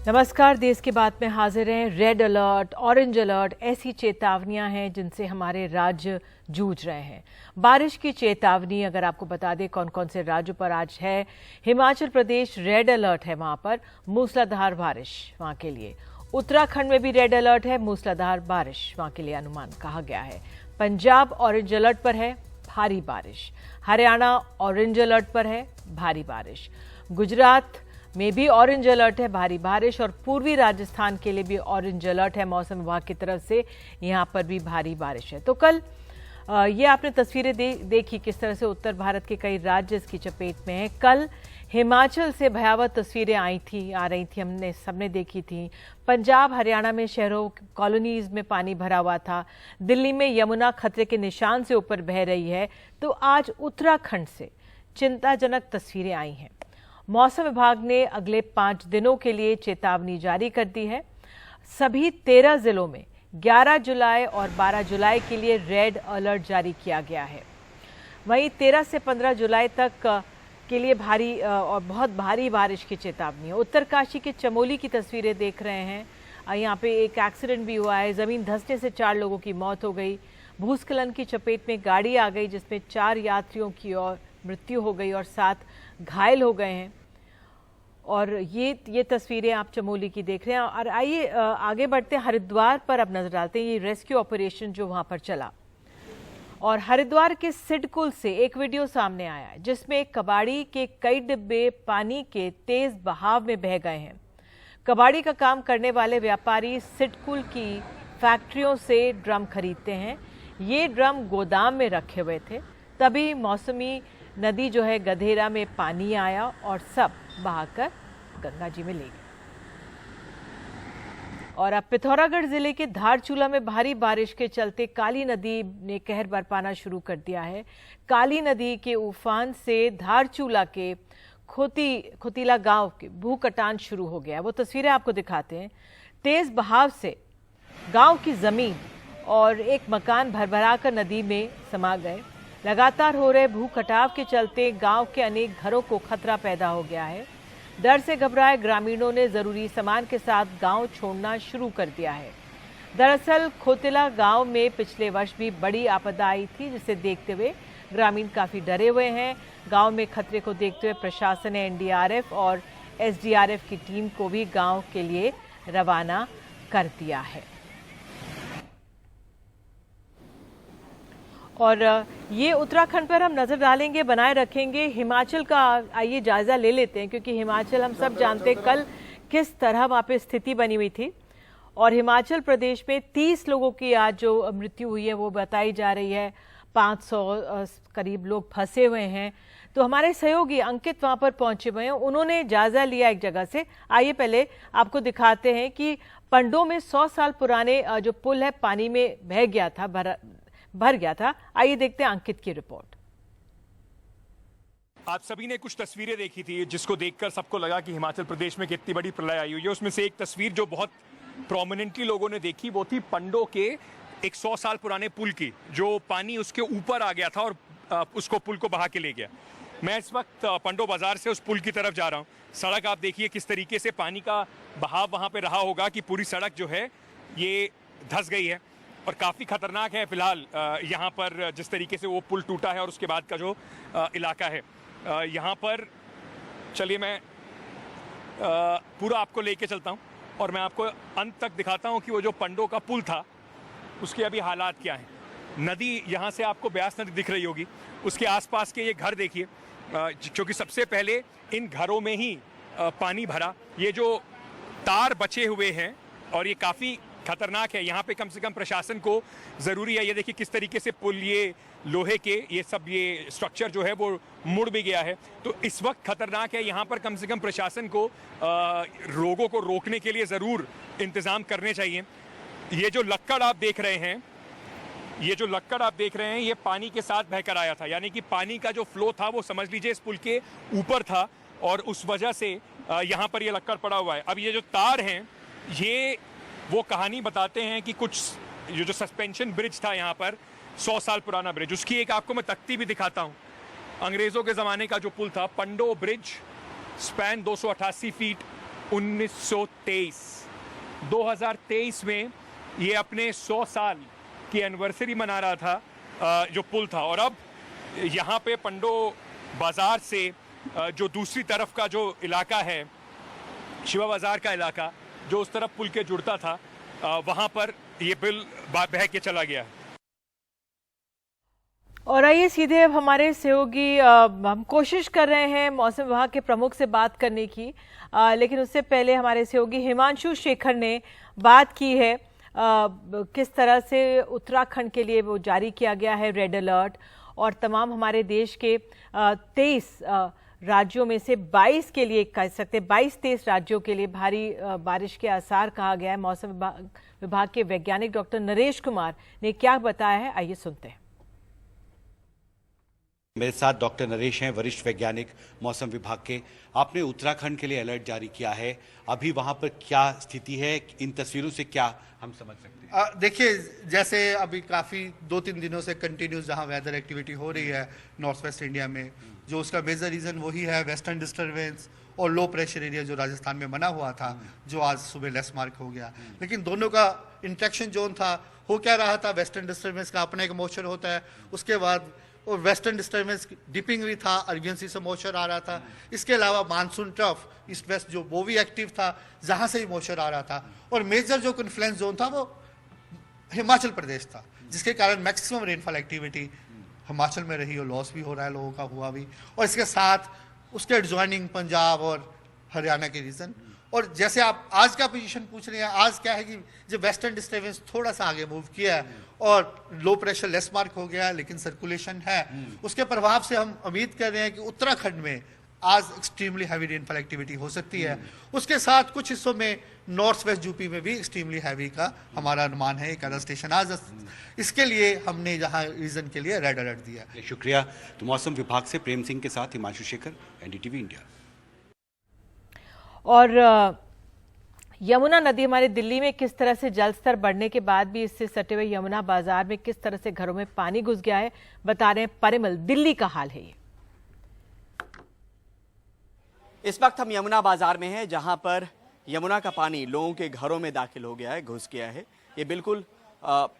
नमस्कार। देश की बात में हाजिर हैं। रेड अलर्ट, ऑरेंज अलर्ट ऐसी चेतावनियां हैं जिनसे हमारे राज्य जूझ रहे हैं। बारिश की चेतावनी अगर आपको बता दें कौन कौन से राज्यों पर आज है। हिमाचल प्रदेश रेड अलर्ट है, वहां पर मूसलाधार बारिश वहां के लिए। उत्तराखंड में भी रेड अलर्ट है, मूसलाधार बारिश वहां के लिए अनुमान कहा गया है। पंजाब ऑरेंज अलर्ट पर है, भारी बारिश। हरियाणा ऑरेंज अलर्ट पर है, भारी बारिश। गुजरात में भी ऑरेंज अलर्ट है, भारी बारिश। और पूर्वी राजस्थान के लिए भी ऑरेंज अलर्ट है मौसम विभाग की तरफ से, यहां पर भी भारी बारिश है। तो कल ये आपने तस्वीरें देखी किस तरह से उत्तर भारत के कई राज्य इसकी चपेट में हैं। कल हिमाचल से भयावह तस्वीरें आ रही थी, हमने सबने देखी थी। पंजाब हरियाणा में शहरों कॉलोनीज में पानी भरा हुआ था। दिल्ली में यमुना खतरे के निशान से ऊपर बह रही है। तो आज उत्तराखंड से चिंताजनक तस्वीरें आई हैं। मौसम विभाग ने अगले 5 दिनों के लिए चेतावनी जारी कर दी है। सभी 13 जिलों में 11 जुलाई और 12 जुलाई के लिए रेड अलर्ट जारी किया गया है। वहीं 13 से 15 जुलाई तक के लिए भारी और बहुत भारी बारिश की चेतावनी है। उत्तरकाशी के चमोली की तस्वीरें देख रहे हैं। यहाँ पे एक एक्सीडेंट भी हुआ है, जमीन धंसने से 4 लोगों की मौत हो गई। भूस्खलन की चपेट में गाड़ी आ गई जिसमें 4 यात्रियों की और मृत्यु हो गई और 7 घायल हो गए हैं। और ये तस्वीरें आप चमोली की देख रहे हैं। और आइए आगे बढ़ते हैं, हरिद्वार पर अब नजर डालते हैं। ये रेस्क्यू ऑपरेशन जो वहां पर चला, और हरिद्वार के सिडकुल से एक वीडियो सामने आया है जिसमें कबाड़ी के कई डिब्बे पानी के तेज बहाव में बह गए हैं। कबाड़ी का काम करने वाले व्यापारी सिडकुल की फैक्ट्रियों से ड्रम खरीदते हैं। ये ड्रम गोदाम में रखे हुए थे, तभी मौसमी नदी जो है गधेरा में पानी आया और सब बहाकर गंगा जी में ले गए। और अब पिथौरागढ़ जिले के धारचूला में भारी बारिश के चलते काली नदी ने कहर बरपाना शुरू कर दिया है। काली नदी के उफान से धारचूला के खोतीला गांव के भू कटान शुरू हो गया है। वो तस्वीरें आपको दिखाते हैं। तेज बहाव से गांव की जमीन और एक मकान भरभरा कर नदी में समा गए। लगातार हो रहे भू कटाव के चलते गांव के अनेक घरों को खतरा पैदा हो गया है। डर से घबराए ग्रामीणों ने जरूरी सामान के साथ गांव छोड़ना शुरू कर दिया है। दरअसल खोतिला गांव में पिछले वर्ष भी बड़ी आपदा आई थी, जिसे देखते हुए ग्रामीण काफी डरे हुए हैं। गांव में खतरे को देखते हुए प्रशासन ने एनडीआरएफ और एसडीआरएफ की टीम को भी गांव के लिए रवाना कर दिया है। और ये उत्तराखंड पर हम नजर डालेंगे, बनाए रखेंगे। हिमाचल का आइए जायजा ले लेते हैं, क्योंकि हिमाचल हम सब जानते हैं कल किस तरह वहां पे स्थिति बनी हुई थी। और हिमाचल प्रदेश में 30 लोगों की आज जो मृत्यु हुई है वो बताई जा रही है। 500 करीब लोग फंसे हुए हैं। तो हमारे सहयोगी अंकित वहां पर पहुंचे हुए हैं, उन्होंने जायजा लिया एक जगह से। आइए पहले आपको दिखाते हैं कि पंडों में 100 साल पुराने जो पुल है पानी में भर गया था। आइए देखते हैं अंकित की रिपोर्ट। आप सभी ने कुछ तस्वीरें देखी थी जिसको देखकर सबको लगा कि हिमाचल प्रदेश में कितनी बड़ी प्रलय आई हुई है। उसमें से एक तस्वीर जो बहुत प्रोमिनेंटली लोगों ने देखी वो थी पंडों के एक 100 साल पुराने पुल की, जो पानी उसके ऊपर आ गया था और उसको पुल को बहा के ले गया। मैं इस वक्त पंडो बाजार से उस पुल की तरफ जा रहा हूँ। सड़क आप देखिए किस तरीके से पानी का बहाव वहां पे रहा होगा कि पूरी सड़क जो है ये धंस गई है और काफ़ी खतरनाक है। फिलहाल यहाँ पर जिस तरीके से वो पुल टूटा है और उसके बाद का जो इलाका है यहाँ पर, चलिए मैं पूरा आपको लेके चलता हूँ और मैं आपको अंत तक दिखाता हूँ कि वो जो पंडों का पुल था उसके अभी हालात क्या हैं। नदी यहाँ से आपको ब्यास नदी दिख रही होगी, उसके आसपास के ये घर देखिए, क्योंकि सबसे पहले इन घरों में ही पानी भरा। ये जो तार बचे हुए हैं और ये काफ़ी खतरनाक है। यहाँ पे कम से कम प्रशासन को ज़रूरी है। ये देखिए किस तरीके से पुल, ये लोहे के ये स्ट्रक्चर जो है वो मुड़ भी गया है। तो इस वक्त खतरनाक है। यहाँ पर कम से कम प्रशासन को रोगों को रोकने के लिए ज़रूर इंतज़ाम करने चाहिए। ये जो लक्कड़ आप देख रहे हैं, ये पानी के साथ बहकर आया था, यानी कि पानी का जो फ्लो था वो समझ लीजिए इस पुल के ऊपर था और उस वजह से यहाँ पर ये लक्कड़ पड़ा हुआ है। अब ये जो तार हैं ये वो कहानी बताते हैं कि कुछ जो सस्पेंशन ब्रिज था यहाँ पर 100 साल पुराना ब्रिज, उसकी एक आपको मैं तख्ती भी दिखाता हूँ। अंग्रेज़ों के ज़माने का जो पुल था पंडो ब्रिज, स्पैन 288 फीट, 1923 2023 में ये अपने 100 साल की एनिवर्सरी मना रहा था, जो पुल था। और अब यहाँ पे पंडो बाजार से जो दूसरी तरफ का जो इलाका है, शिवा बाजार का इलाका, जो उस तरफ पुल के जुड़ता था, वहाँ पर ये पुल बह के चला गया। और आइए सीधे अब हमारे सहयोगी, हम कोशिश कर रहे हैं मौसम विभाग के प्रमुख से बात करने की, लेकिन उससे पहले हमारे सहयोगी हिमांशु शेखर ने बात की है किस तरह से उत्तराखंड के लिए वो जारी किया गया है रेड अलर्ट, और तमाम हमारे देश के 23 राज्यों में से 22 के लिए, कह सकते 22-23 राज्यों के लिए भारी बारिश के आसार कहा गया है। मौसम विभाग के वैज्ञानिक डॉक्टर नरेश कुमार ने क्या बताया है, आइए सुनते हैं। मेरे साथ डॉक्टर नरेश हैं, वरिष्ठ वैज्ञानिक मौसम विभाग के। आपने उत्तराखंड के लिए अलर्ट जारी किया है, अभी वहां पर क्या स्थिति है, इन तस्वीरों से क्या हम समझ सकते हैं? देखिए, जैसे अभी काफ़ी 2-3 दिनों से कंटिन्यूस जहां वेदर एक्टिविटी हो रही है नॉर्थ वेस्ट इंडिया में, जो उसका मेजर रीज़न वही है वेस्टर्न डिस्टर्बेंस और लो प्रेशर एरिया जो राजस्थान में बना हुआ था, जो आज सुबह लेस मार्क हो गया। लेकिन दोनों का इंट्रैक्शन जोन था, हो क्या रहा था, वेस्टर्न डिस्टर्बेंस का अपना एक मोशन होता है, उसके बाद और वेस्टर्न डिस्टर्बेंस डिपिंग भी था, अरबियन सी से मोशन आ रहा था। इसके अलावा मानसून ट्रफ ईस्ट वेस्ट जो वो भी एक्टिव था, जहां से भी मोशन आ रहा था। और मेजर जो कन्फ्लुएंस जोन था वो हिमाचल प्रदेश था, जिसके कारण मैक्सिमम रेनफॉल एक्टिविटी हिमाचल में रही और लॉस भी हो रहा है, लोगों का हुआ भी। और इसके साथ उसके एडजॉइनिंग पंजाब और हरियाणा के रीजन। और जैसे आप आज का पोजीशन पूछ रहे हैं, आज क्या है कि जब वेस्टर्न डिस्टर्बेंस थोड़ा सा आगे मूव किया है और लो प्रेशर लेस मार्क हो गया है, लेकिन सर्कुलेशन है, उसके प्रभाव से हम उम्मीद कर रहे हैं कि उत्तराखंड में आज एक्सट्रीमली हैवी रेनफॉल एक्टिविटी हो सकती है। उसके साथ कुछ हिस्सों में नॉर्थ वेस्ट यूपी में भी एक्सट्रीमली हैवी का हमारा अनुमान है। एक अलर्ट स्टेशन आज, इसके लिए हमने यहाँ रीजन के लिए रेड अलर्ट दिया। शुक्रिया। तो मौसम विभाग से प्रेम सिंह के साथ हिमांशु शेखर, एनडीटीवी इंडिया। और यमुना नदी हमारे दिल्ली में किस तरह से जलस्तर बढ़ने के बाद भी इससे सटे हुए यमुना बाजार में किस तरह से घरों में पानी घुस गया है, बता रहे हैं परिमल। दिल्ली का हाल है ये। इस वक्त हम यमुना बाजार में हैं, जहां पर यमुना का पानी लोगों के घरों में दाखिल हो गया है, घुस गया है। ये बिल्कुल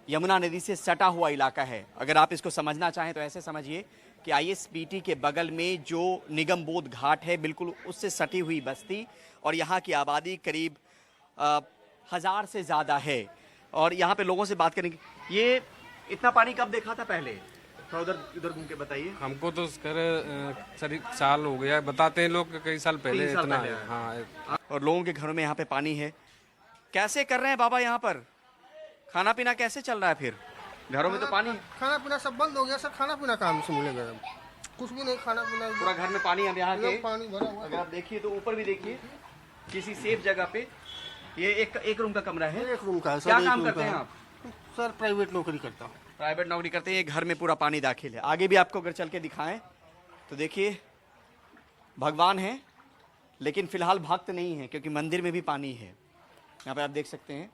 यमुना नदी से सटा हुआ इलाका है। अगर आप इसको समझना चाहें तो ऐसे समझिए कि आईएसबीटी के बगल में जो निगम बोध घाट है, बिल्कुल उससे सटी हुई बस्ती, और यहाँ की आबादी करीब 1000 से ज़्यादा है। और यहाँ पे लोगों से बात करेंगे। ये इतना पानी कब देखा था पहले? थोड़ा उधर घूम के बताइए। हमको तो साल हो गया, बताते हैं लोग कई साल पहले इतना है। हाँ। और लोगों के घरों में यहाँ पे पानी है। कैसे कर रहे हैं बाबा यहाँ पर? खाना पीना कैसे चल रहा है फिर? घरों में तो पानी, खाना पीना सब बंद हो गया सर। खाना पीना कहाँ से मिलेगा? कुछ भी नहीं, खाना पीना पूरा घर में पानी है। यहाँ के पानी भरा हुआ। अगर आप देखिए तो ऊपर भी देखिए, किसी सेफ जगह पे ये एक रूम का कमरा है। एक रूम का है सर। क्या काम करते हैं आप? सर प्राइवेट नौकरी करता हूँ। प्राइवेट नौकरी करते हैं। ये घर में पूरा पानी दाखिल है। आगे भी आपको अगर चल के दिखाएं तो देखिए, भगवान है लेकिन फिलहाल भक्त नहीं है, क्योंकि मंदिर में भी पानी है। यहाँ पे आप देख सकते हैं,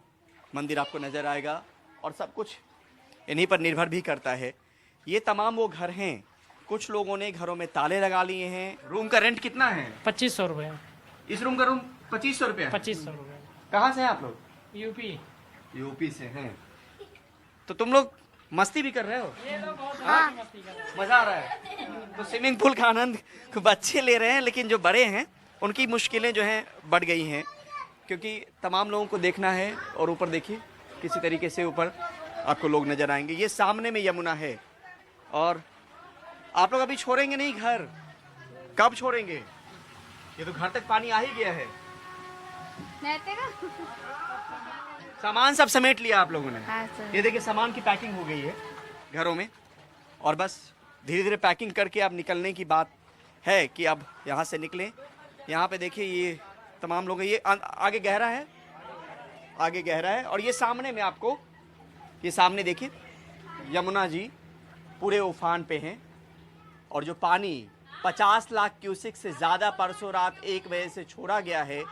मंदिर आपको नजर आएगा, और सब कुछ इन्हीं पर निर्भर भी करता है। ये तमाम वो घर हैं। कुछ लोगों ने घरों में ताले लगा लिए हैं। रूम का रेंट कितना है? 2500 रुपये। इस रूम का रूम 2500 रुपये। 2500 रुपये। कहाँ से हैं आप लोग? यूपी से हैं। तो तुम लोग मस्ती भी कर रहे हो? ये लोग बहुत मस्ती कर रहे हैं। मजा आ रहा है। तो स्विमिंग पूल का आनंद बच्चे ले रहे हैं, लेकिन जो बड़े हैं उनकी मुश्किलें जो हैं बढ़ गई हैं, क्योंकि तमाम लोगों को देखना है। और ऊपर देखिए, किसी तरीके से ऊपर आपको लोग नजर आएंगे। ये सामने में यमुना है, और आप लोग अभी छोड़ेंगे नहीं घर? कब छोड़ेंगे? ये तो घर तक पानी आ ही गया है। सामान सब समेट लिया आप लोगों ने? हाँ सर। ये देखिए, सामान की पैकिंग हो गई है घरों में, और बस धीरे धीरे पैकिंग करके अब निकलने की बात है कि अब यहाँ से निकलें। यहाँ पे देखिए, ये तमाम लोग, ये आगे गहरा है, आगे गहरा है। और ये सामने में आपको, ये सामने देखिए, यमुना जी पूरे उफान पे हैं। और जो पानी 50 लाख क्यूसेक से ज़्यादा परसों रात 1 बजे से छोड़ा गया है,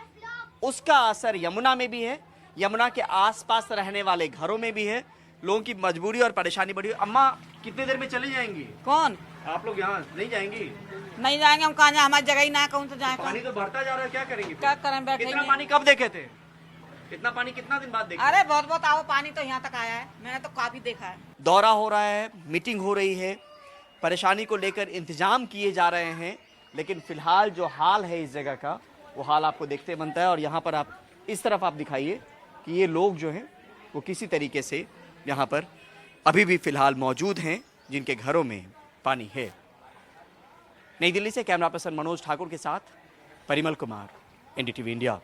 उसका असर यमुना में भी है, यमुना के आसपास रहने वाले घरों में भी है। लोगों की मजबूरी और परेशानी बढ़ी। अम्मा कितने देर में चली जाएंगी? कौन? आप लोग यहाँ नहीं जाएंगी? नहीं जाएंगे हम, कहाँ जाए, हमारी जगह ही ना है, कौन से जाए। पानी तो बढ़ता जा रहा है, क्या करेंगे? क्या करें, बैठेंगे। इतना पानी कब देखे थे? इतना पानी कितना दिन बाद देखे? अरे बहुत बहुत आओ, पानी तो यहाँ तक आया है, मैंने तो काफी देखा है। दौरा हो रहा है, मीटिंग हो रही है, परेशानी को लेकर इंतजाम किए जा रहे हैं, लेकिन फिलहाल जो हाल है इस जगह का, वो हाल आपको देखते बनता है। और यहाँ पर आप इस तरफ आप दिखाइए कि ये लोग जो हैं वो किसी तरीके से यहाँ पर अभी भी फिलहाल मौजूद हैं, जिनके घरों में पानी है। नई दिल्ली से कैमरा पर्सन मनोज ठाकुर के साथ परिमल कुमार, एनडीटीवी इंडिया।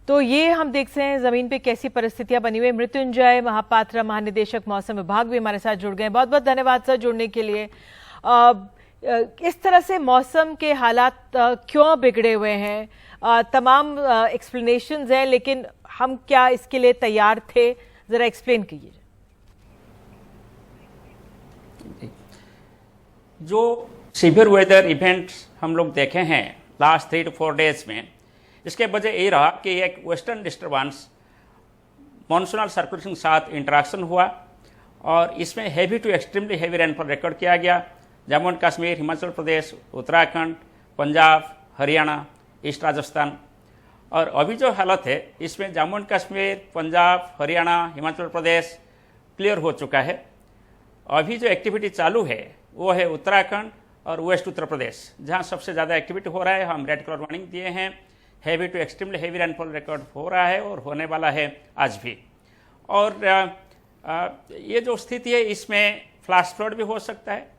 तो ये हम देखते हैं जमीन पे कैसी परिस्थितियां बनी हुई। मृत्युंजय महापात्रा, महानिदेशक मौसम विभाग, भी हमारे साथ जुड़ गए। बहुत बहुत धन्यवाद सर जुड़ने के लिए। इस तरह से मौसम के हालात क्यों बिगड़े हुए हैं, तमाम एक्सप्लेनेशंस हैं, लेकिन हम क्या इसके लिए तैयार थे, जरा एक्सप्लेन कीजिए। जो सीवियर वेदर इवेंट्स हम लोग देखे हैं लास्ट 3 to 4 डेज में, इसके वजह ये रहा कि एक वेस्टर्न डिस्टर्बेंस मॉनसूनल सर्कुलेशन के साथ इंटरेक्शन हुआ और इसमें heavy to extremely heavy rainfall record किया गया। Jammu and Kashmir, Himachal Pradesh, Uttarakhand, Punjab, Haryana, east Rajasthan. और अभी जो हालत है इसमें जम्मू एंड कश्मीर, पंजाब, हरियाणा, हिमाचल प्रदेश क्लियर हो चुका है। अभी जो एक्टिविटी चालू है वो है उत्तराखंड और वेस्ट उत्तर प्रदेश, जहां सबसे ज़्यादा एक्टिविटी हो रहा है। हम रेड कलर वार्निंग दिए हैं, heavy to extremely heavy rainfall record हो रहा है और होने वाला है आज भी। और ये जो स्थिति है इसमें फ्लैश फ्लड भी हो सकता है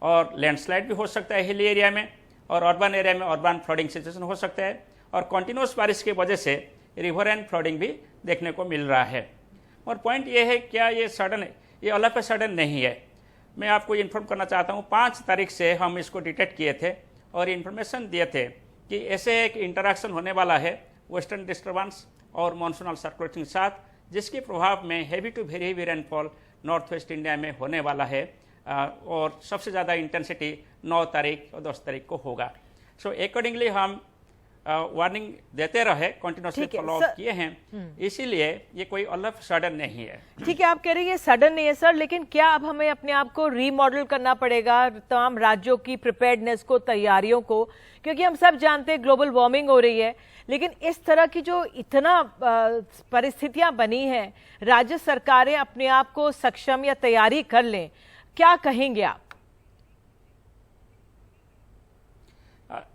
और लैंडस्लाइड भी हो सकता है हिली एरिया में, और अर्बन एरिया में अर्बन फ्लडिंग सिचुएशन हो सकता है। और कंटिन्यूस बारिश की वजह से रिवर एंड फ्लडिंग भी देखने को मिल रहा है। और पॉइंट ये है, क्या ये सडन, ये ऑल ऑफ ए सडन नहीं है। मैं आपको इन्फॉर्म करना चाहता हूँ, 5 तारीख से हम इसको डिटेक्ट किए थे और इन्फॉर्मेशन दिए थे कि ऐसे एक इंटरेक्शन होने वाला है वेस्टर्न डिस्टर्बेंस और मानसूनल सर्कुलेशन के साथ, जिसके प्रभाव में heavy to very heavy rainfall north west India में होने वाला है। और सबसे ज़्यादा इंटेंसिटी 9 तारीख और 10 तारीख को होगा। सो अकॉर्डिंगली हम वार्निंग देते रहे, कंटिन्यूसली फॉलो अप किए हैं, इसीलिए ये कोई ऑल ऑफ सडन नहीं है। ठीक है, आप कह रहे हैं ये सडन नहीं है सर, लेकिन क्या अब हमें अपने आप को रीमॉडल करना पड़ेगा, तमाम राज्यों की प्रिपेयर्डनेस को, तैयारियों को? क्योंकि हम सब जानते हैं ग्लोबल वार्मिंग हो रही है, लेकिन इस तरह की जो इतना परिस्थितियां बनी हैं, राज्य सरकारें अपने आप को सक्षम या तैयारी कर लें, क्या कहेंगे आप?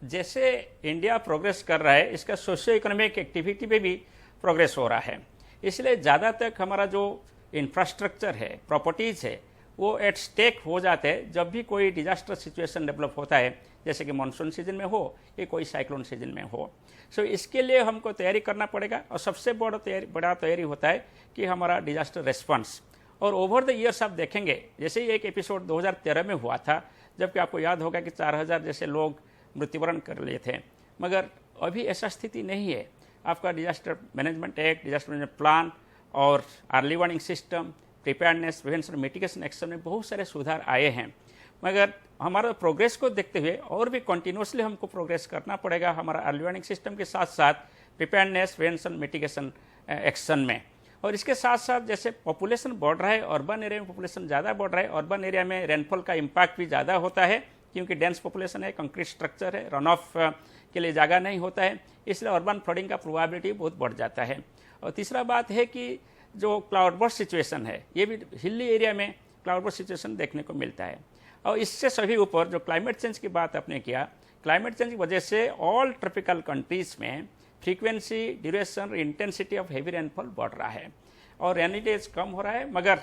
जैसे इंडिया प्रोग्रेस कर रहा है, इसका सोशियो इकोनॉमिक एक्टिविटी पे भी प्रोग्रेस हो रहा है। इसलिए ज़्यादा तक हमारा जो इंफ्रास्ट्रक्चर है, प्रॉपर्टीज़ है, वो एट स्टेक हो जाते हैं जब भी कोई डिजास्टर सिचुएशन डेवलप होता है, जैसे कि मानसून सीजन में हो या कोई साइक्लोन सीजन में हो। सो इसके लिए हमको तैयारी करना पड़ेगा। और सबसे बड़ा तैयारी होता है कि हमारा डिजास्टर रेस्पॉन्स। और ओवर द ईयर्स आप देखेंगे, जैसे ही एक एपिसोड 2013 में हुआ था, जबकि आपको याद होगा कि 4000 जैसे लोग मृत्युवरण कर लिए थे, मगर अभी ऐसा स्थिति नहीं है। आपका disaster management act, disaster management plan और early warning system, preparedness, prevention, mitigation action में बहुत सारे सुधार आए हैं। मगर हमारा प्रोग्रेस को देखते हुए और भी कंटिन्यूसली हमको प्रोग्रेस करना पड़ेगा हमारा अर्ली वार्निंग सिस्टम के साथ साथ प्रिपेयर्डनेस, प्रिवेंशन, मिटिगेशन एक्शन में। और इसके साथ साथ जैसे पॉपुलेशन बढ़ रहा है, अर्बन एरिया में पॉपुलेशन ज़्यादा बढ़ रहा है, अर्बन एरिया में रेनफॉल का इम्पैक्ट भी ज़्यादा होता है, क्योंकि डेंस पॉपुलेशन है, कंक्रीट स्ट्रक्चर है, रन ऑफ के लिए जगह नहीं होता है, इसलिए अर्बन फ्लडिंग का प्रोबेबिलिटी बहुत बढ़ जाता है। और तीसरा बात है कि जो क्लाउड बर्स्ट सिचुएशन है, ये भी हिली एरिया में क्लाउड बर्स्ट सिचुएशन देखने को मिलता है। और इससे सभी ऊपर जो क्लाइमेट चेंज की बात आपने किया, क्लाइमेट चेंज की वजह से ऑल ट्रॉपिकल कंट्रीज में frequency, duration, intensity of heavy rainfall बढ़ रहा है और रेनी डेज कम हो रहा है, मगर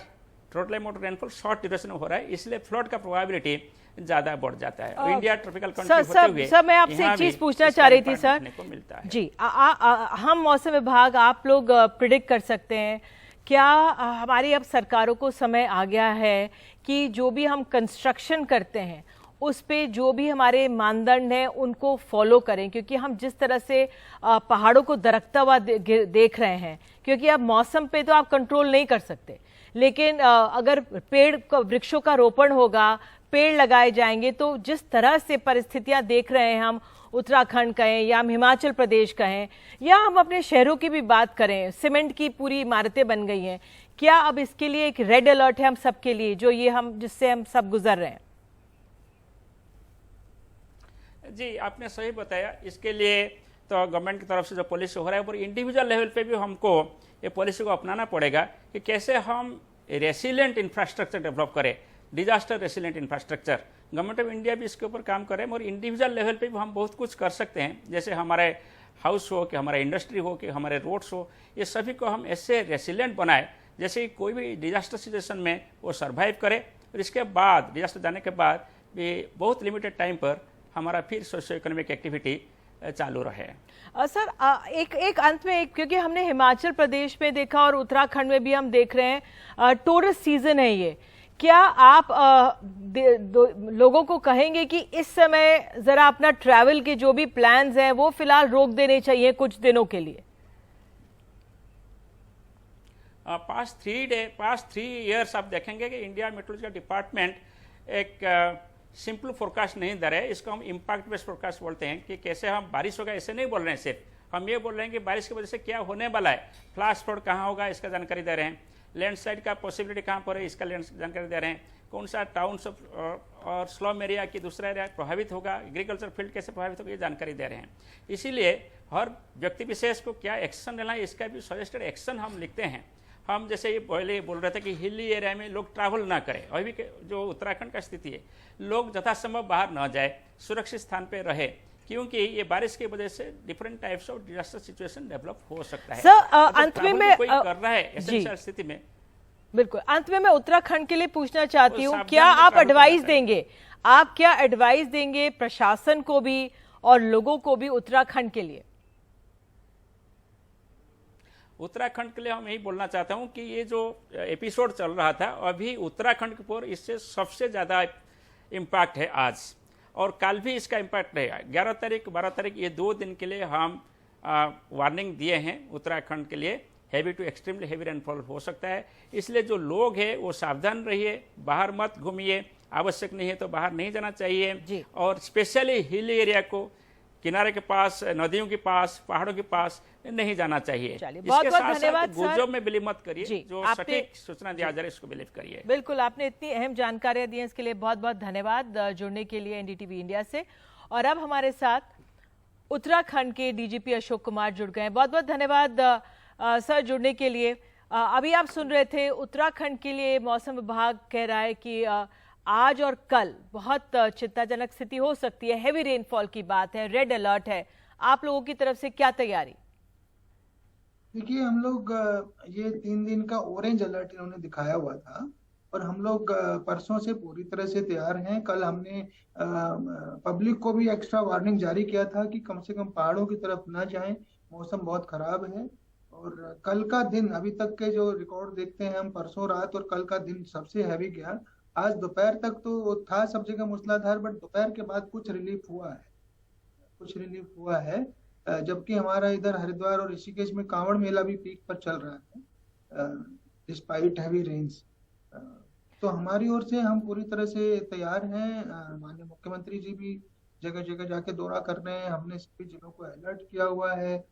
total amount rainfall short duration में हो रहा है, इसलिए फ्लड का प्रोबेबिलिटी ज्यादा बढ़ जाता है। इंडिया ट्रॉपिकल कंट्री होते हुए सर मैं आपसे एक चीज पूछना चाह रही थी सर जी, हम मौसम विभाग, आप लोग प्रिडिक्ट कर सकते हैं क्या हमारी अब सरकारों को समय आ गया है कि जो भी हम कंस्ट्रक्शन करते हैं उस पे जो भी हमारे मानदंड हैं उनको फॉलो करें? क्योंकि हम जिस तरह से पहाड़ों को दरकता हुआ देख रहे हैं, क्योंकि अब मौसम पे तो आप कंट्रोल नहीं कर सकते, लेकिन अगर वृक्षों का रोपण होगा, पेड़ लगाए जाएंगे, तो जिस तरह से परिस्थितियां देख रहे हैं हम, उत्तराखंड कहें या हम हिमाचल प्रदेश कहें या हम अपने शहरों की भी बात करें, सीमेंट की पूरी इमारतें बन गई हैं, क्या अब इसके लिए एक रेड अलर्ट है हम सबके लिए, जो ये हम जिससे हम सब गुजर रहे हैं? जी, आपने सही बताया। इसके लिए तो गवर्नमेंट की तरफ से जो पॉलिसी हो रहा है, और इंडिविजुअल लेवल पे भी हमको ये पॉलिसी को अपनाना पड़ेगा कि कैसे हम रेसिलिएंट इंफ्रास्ट्रक्चर डेवलप करें, disaster resilient infrastructure. Government of India भी इसके ऊपर काम करे, और इंडिविजुअल लेवल पे भी हम बहुत कुछ कर सकते हैं। जैसे हमारे हाउस हो, कि हमारा इंडस्ट्री हो, कि हमारे रोड्स हो, ये सभी को हम ऐसे रेसिलिएंट बनाए जैसे कोई भी डिजास्टर सिचुएशन में वो सर्वाइव करे, और इसके बाद डिजास्टर जाने के बाद भी बहुत लिमिटेड टाइम पर हमारा फिर सोशियो इकोनॉमिक एक्टिविटी चालू रहे। सर, एक अंत में, क्योंकि हमने हिमाचल प्रदेश में देखा और उत्तराखंड में भी हम देख रहे हैं, टूरिस्ट सीजन है ये, क्या आप लोगों को कहेंगे कि इस समय जरा अपना ट्रैवल के जो भी प्लान्स हैं वो फिलहाल रोक देने चाहिए कुछ दिनों के लिए? पास्ट 3 ईयर्स आप देखेंगे कि इंडिया मेट्रोलॉजिकल डिपार्टमेंट एक सिंपल फोरकास्ट नहीं दे रहे, इसको हम इम्पैक्ट बेस्ड फोरकास्ट बोलते हैं। कि कैसे हम बारिश होगा ऐसे नहीं बोल रहे हैं, सिर्फ हम ये बोल रहे हैं कि बारिश की वजह से क्या होने वाला है, फ्लैश फ्लड कहाँ होगा इसका जानकारी दे रहे हैं, लैंडस्लाइड का पॉसिबिलिटी कहाँ पर है इसका जानकारी दे रहे हैं, कौन सा टाउन्स और स्लम एरिया की दूसरा एरिया प्रभावित होगा, एग्रीकल्चर फील्ड कैसे प्रभावित होगा, ये जानकारी दे रहे हैं। इसीलिए हर व्यक्ति विशेष को क्या एक्शन लेना है इसका भी सजेस्टेड एक्शन हम लिखते हैं। हम जैसे ये पहले बोल रहे थे कि हिली एरिया में लोग ट्रैवल ना करें, अभी जो उत्तराखंड का स्थिति है, लोग यथासंभव बाहर न जाए, सुरक्षित स्थान पे रहे, क्योंकि ये बारिश की वजह से different types of disaster situation develop हो सकता है। सर, अंत में मैं कोई कर रहा है एसेंशियल स्थिति में, बिल्कुल अंत में मैं उत्तराखंड के लिए पूछना चाहती हूँ, क्या आप एडवाइस देंगे, आप क्या एडवाइस देंगे प्रशासन को भी और लोगों को भी उत्तराखंड के लिए? उत्तराखंड के लिए हम यही बोलना चाहता हूं कि ये जो एपिसोड चल रहा था, अभी उत्तराखंड के ऊपर इससे सबसे ज़्यादा इम्पैक्ट है आज, और कल भी इसका इम्पैक्ट रहेगा। 11 तारीख 12 तारीख ये 2 दिन के लिए हम वार्निंग दिए हैं उत्तराखंड के लिए, heavy to extremely heavy rainfall हो सकता है। इसलिए जो लोग हैं वो सावधान रहिए, बाहर मत घूमिए, आवश्यक नहीं है तो बाहर नहीं जाना चाहिए, और स्पेशली हिल एरिया को, किनारे के पास, नदियों के पास, पहाड़ों के पास नहीं जाना चाहिए। बहुत बहुत धन्यवाद सर। गुजब में बिलीव मत करिए, जो सटीक सूचना दिया जा रहा है इसको बिलीव करिए। बिल्कुल, आपने इतनी अहम जानकारियां दी हैं, इसके लिए बहुत बहुत धन्यवाद जुड़ने के लिए एनडीटीवी इंडिया से। और अब हमारे साथ उत्तराखंड के डीजीपी अशोक कुमार जुड़ गए। बहुत बहुत धन्यवाद सर जुड़ने के लिए। अभी आप सुन रहे थे, उत्तराखंड के लिए मौसम विभाग कह रहा है कि आज और कल बहुत चिंताजनक स्थिति हो सकती है, हेवी रेनफॉल की बात है, रेड अलर्ट है। आप लोगों की तरफ से क्या तैयारी? देखिए, हम लोग ये 3 दिन का ऑरेंज अलर्ट इन्होंने दिखाया हुआ था, और हम लोग परसों से पूरी तरह से तैयार हैं। कल हमने पब्लिक को भी एक्स्ट्रा वार्निंग जारी किया था कि कम से कम पहाड़ों की तरफ ना जाएं, मौसम बहुत खराब है। और कल का दिन, अभी तक के जो रिकॉर्ड देखते हैं हम, परसों रात और कल का दिन सबसे हैवी गया। आज दोपहर तक तो था सब जगह मूसलाधार, बट दोपहर के बाद कुछ रिलीफ हुआ है, जबकि हमारा इधर हरिद्वार और ऋषिकेश में कांवड़ मेला भी पीक पर चल रहा है डिस्पाइट हैवी रेन्स। तो हमारी ओर से हम पूरी तरह से तैयार हैं। माननीय मुख्यमंत्री जी भी जगह जगह जाके दौरा कर रहे हैं। हमने सभी जिलों को अलर्ट किया हुआ है।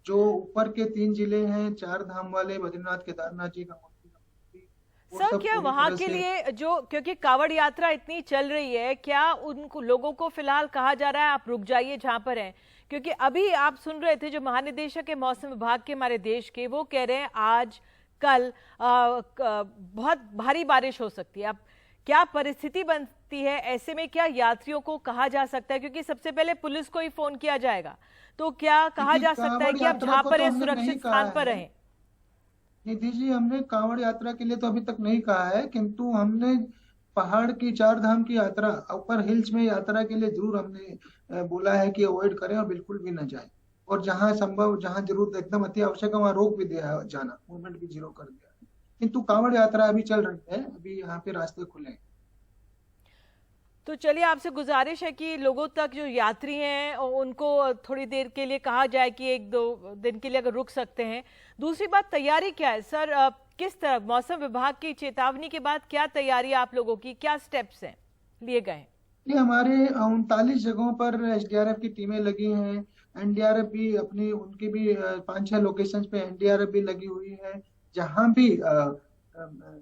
जो ऊपर के 3 जिले हैं, 4 धाम वाले, बद्रीनाथ, केदारनाथ जी का, सर क्या वहां के लिए जो, क्योंकि कांवड़ यात्रा इतनी चल रही है, क्या उनको लोगों को फिलहाल कहा जा रहा है आप रुक जाइए जहां पर हैं? क्योंकि अभी आप सुन रहे थे जो महानिदेशक है मौसम विभाग के हमारे देश के, वो कह रहे हैं आज कल बहुत भारी बारिश हो सकती है। अब क्या परिस्थिति बनती है ऐसे में, क्या यात्रियों को कहा जा सकता है, क्योंकि सबसे पहले पुलिस को ही फोन किया जाएगा, तो क्या कहा जा सकता है कि आप जहां पर हैं सुरक्षित स्थान पर रहें? निधि जी, हमने कांवड़ यात्रा के लिए तो अभी तक नहीं कहा है, किंतु हमने पहाड़ की 4 धाम की यात्रा, ऊपर हिल्स में यात्रा के लिए जरूर हमने बोला है कि अवॉइड करें और बिल्कुल भी न जाएं, और जहां संभव, जहां जरूरत एकदम अति आवश्यक है वहां रोक भी दिया है, जाना मूवमेंट भी 0 कर दिया है। किंतु कांवड़ यात्रा अभी चल रही है, अभी यहाँ पे रास्ते खुले हैं। तो चलिए, आपसे गुजारिश है कि लोगों तक जो यात्री हैं उनको थोड़ी देर के लिए कहा जाए कि 1-2 दिन के लिए अगर रुक सकते हैं। दूसरी बात, तैयारी क्या है सर? किस तरह मौसम विभाग की चेतावनी के बाद क्या तैयारी आप लोगों की, क्या स्टेप्स हैं लिए गए? ये हमारे 39 जगहों पर एसडीआरएफ की टीमें लगी हैं। एनडीआरएफ भी अपनी, उनकी भी 5-6 लोकेशंस पे एनडीआरएफ भी लगी हुई है। जहां भी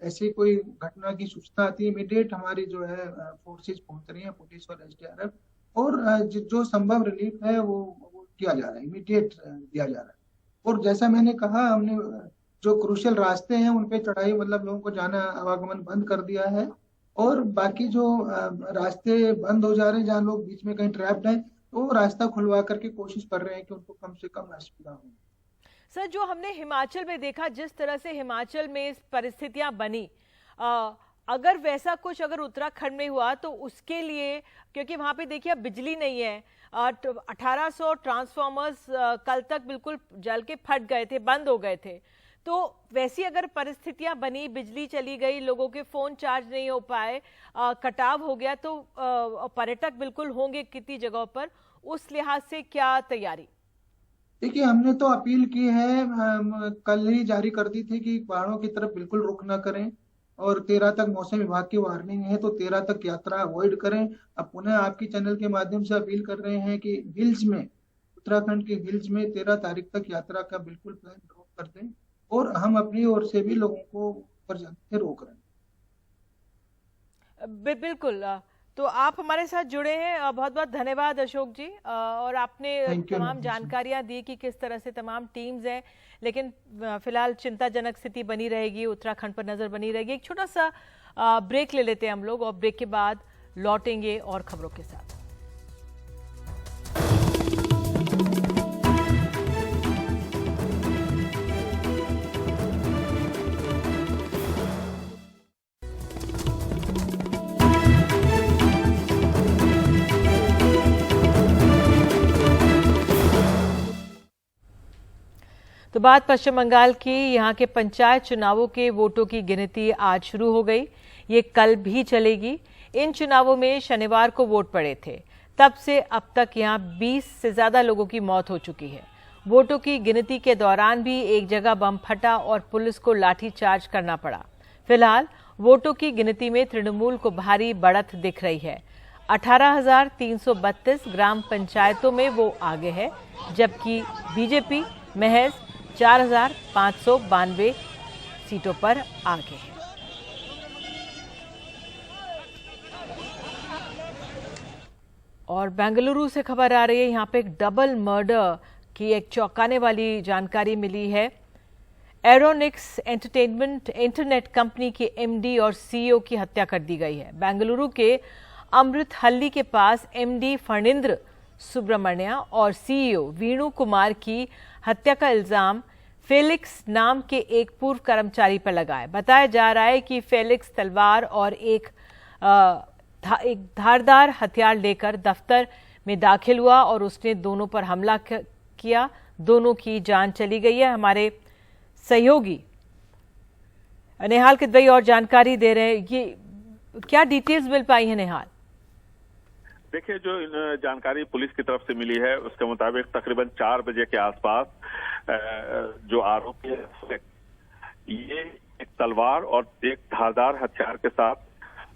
ऐसी कोई घटना की सूचना आती है, इमीडिएट हमारी जो है फोर्सेस पहुंच रही हैं, पुलिस और एसडीआरएफ। और जो संभव रिलीफ है वो किया जा रहा है, इमीडिएट दिया जा रहा है। और जैसा मैंने कहा, हमने जो क्रूशियल रास्ते हैं उन पे चढ़ाई मतलब लोगों को जाना आवागमन बंद कर दिया है, और बाकी जो रास्ते बंद हो जा रहे हैं जहाँ लोग बीच में कहीं ट्रैप्ड हैं, तो वो रास्ता खुलवा करके कोशिश कर रहे हैं कि उनको कम से कम असुविधा हो। सर, जो हमने हिमाचल में देखा, जिस तरह से हिमाचल में परिस्थितियां बनी, अगर वैसा कुछ अगर उत्तराखंड में हुआ तो उसके लिए, क्योंकि वहां पे देखिए अब बिजली नहीं है, 1800 ट्रांसफार्मर्स कल तक बिल्कुल जल के फट गए थे, बंद हो गए थे। तो वैसी अगर परिस्थितियां बनी, बिजली चली गई, लोगों के फोन चार्ज नहीं हो पाए, कटाव हो गया, तो पर्यटक बिल्कुल होंगे कितनी जगहों पर, उस लिहाज से क्या तैयारी? देखिए, हमने तो अपील की है, कल ही जारी कर दी थी कि पहाड़ों की तरफ बिल्कुल रुख ना करें, और 13 तक मौसम विभाग की वार्निंग है, तो 13 तक यात्रा अवॉइड करें। अब पुनः आपकी चैनल के माध्यम से अपील कर रहे हैं कि हिल्स में, उत्तराखंड के हिल्स में 13 तारीख तक यात्रा का बिल्कुल प्लान ड्रॉप कर दें, और हम अपनी ओर से भी लोगों को ऊपर जाने से रोक रहे हैं। बिल्कुल। तो आप हमारे साथ जुड़े हैं, बहुत बहुत धन्यवाद अशोक जी, और आपने तमाम जानकारियां दी कि किस तरह से तमाम टीम्स हैं, लेकिन फिलहाल चिंताजनक स्थिति बनी रहेगी, उत्तराखंड पर नजर बनी रहेगी। एक छोटा सा ब्रेक ले लेते हैं हम लोग, और ब्रेक के बाद लौटेंगे और खबरों के साथ। तो बात पश्चिम बंगाल की, यहाँ के पंचायत चुनावों के वोटों की गिनती आज शुरू हो गई। ये कल भी चलेगी। इन चुनावों में शनिवार को वोट पड़े थे, तब से अब तक यहाँ 20 से ज्यादा लोगों की मौत हो चुकी है। वोटों की गिनती के दौरान भी एक जगह बम फटा और पुलिस को लाठीचार्ज करना पड़ा। फिलहाल वोटों की गिनती में तृणमूल को भारी बढ़त दिख रही है। 18,332 ग्राम पंचायतों में वो आगे है, जबकि बीजेपी महज 4,592 सीटों पर आगे है। और बेंगलुरु से खबर आ रही है, यहाँ पे एक डबल मर्डर की एक चौंकाने वाली जानकारी मिली है। एरोनिक्स एंटरटेनमेंट इंटरनेट कंपनी के एमडी और सीईओ की हत्या कर दी गई है। बेंगलुरु के अमृतहल्ली के पास एमडी फणींद्र सुब्रमण्या और सीईओ वीणु कुमार की हत्या का इल्जाम फेलिक्स नाम के एक पूर्व कर्मचारी पर लगा है। बताया जा रहा है कि फेलिक्स तलवार और एक धारदार हथियार लेकर दफ्तर में दाखिल हुआ और उसने दोनों पर हमला किया। दोनों की जान चली गई है। हमारे सहयोगी नेहाल किदवई और जानकारी दे रहे हैं। ये क्या डिटेल्स मिल पाई है नेहाल? देखिए, जो जानकारी पुलिस की तरफ से मिली है उसके मुताबिक तकरीबन 4 बजे के आसपास जो आरोपी है ये एक तलवार और एक धारदार हथियार के साथ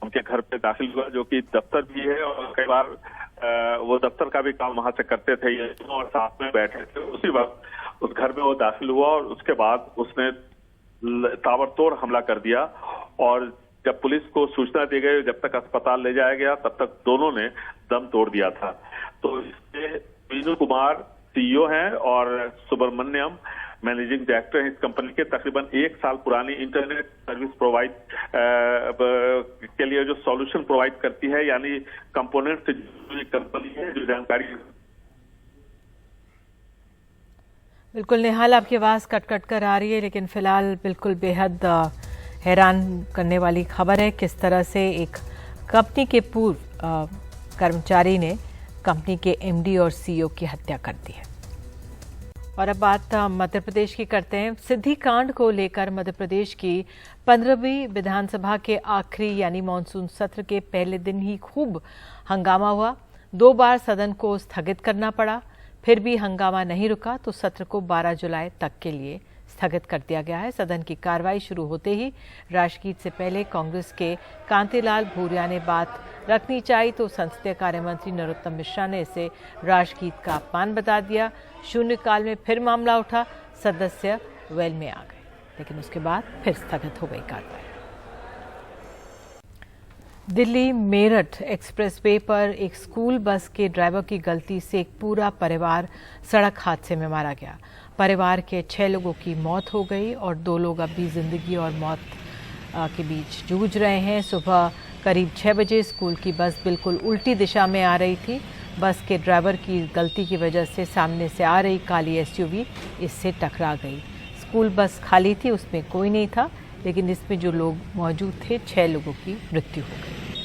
उनके घर पे दाखिल हुआ, जो कि दफ्तर भी है और कई बार वो दफ्तर का भी काम वहां से करते थे ये और साथ में बैठे थे। उसी वक्त उस घर में वो दाखिल हुआ और उसके बाद उसने ताबड़तोड़ हमला कर दिया। और जब पुलिस को सूचना दी गई, जब तक अस्पताल ले जाया गया, तब तक दोनों ने दम तोड़ दिया था। तो इसमें वीणु कुमार सीईओ हैं और सुब्रमण्यम मैनेजिंग डायरेक्टर हैं इस कंपनी के। तकरीबन 1 साल पुरानी इंटरनेट सर्विस प्रोवाइड के लिए जो सॉल्यूशन प्रोवाइड करती है, यानी कंपोनेंट से जुड़ी कंपनी है। जो जानकारी बिल्कुल नेहाल, आपकी आवाज कट कट कर आ रही है, लेकिन फिलहाल बिल्कुल बेहद हैरान करने वाली खबर है किस तरह से एक कंपनी के पूर्व कर्मचारी ने कंपनी के एमडी और सीईओ की हत्या कर दी है। और अब बात मध्य प्रदेश की करते हैं। सिद्धि कांड को लेकर मध्य प्रदेश की 15वीं विधानसभा के आखिरी यानी मानसून सत्र के पहले दिन ही खूब हंगामा हुआ। 2 बार सदन को स्थगित करना पड़ा, फिर भी हंगामा नहीं रुका तो सत्र को 12 जुलाई तक के लिए स्थगित कर दिया गया है। सदन की कार्रवाई शुरू होते ही राष्ट्रगीत से पहले कांग्रेस के कांतिलाल भूरिया ने बात रखनी चाहिए तो संसदीय कार्य मंत्री नरोत्तम मिश्रा ने इसे राष्ट्रगीत का अपमान बता दिया। शून्यकाल में फिर मामला उठा, सदस्य वेल में आ गए, लेकिन उसके बाद फिर स्थगित हो गई कार्रवाई। दिल्ली मेरठ एक्सप्रेसवे पर एक स्कूल बस के ड्राइवर की गलती से एक पूरा परिवार सड़क हादसे में मारा गया। परिवार के 6 लोगों की मौत हो गई और 2 लोग अभी जिंदगी और मौत के बीच जूझ रहे हैं। सुबह करीब 6 बजे स्कूल की बस बिल्कुल उल्टी दिशा में आ रही थी। बस के ड्राइवर की गलती की वजह से सामने से आ रही काली एसयूवी इससे टकरा गई। स्कूल बस खाली थी, उसमें कोई नहीं था, लेकिन इसमें जो लोग मौजूद थे 6 लोगों की मृत्यु हो गई।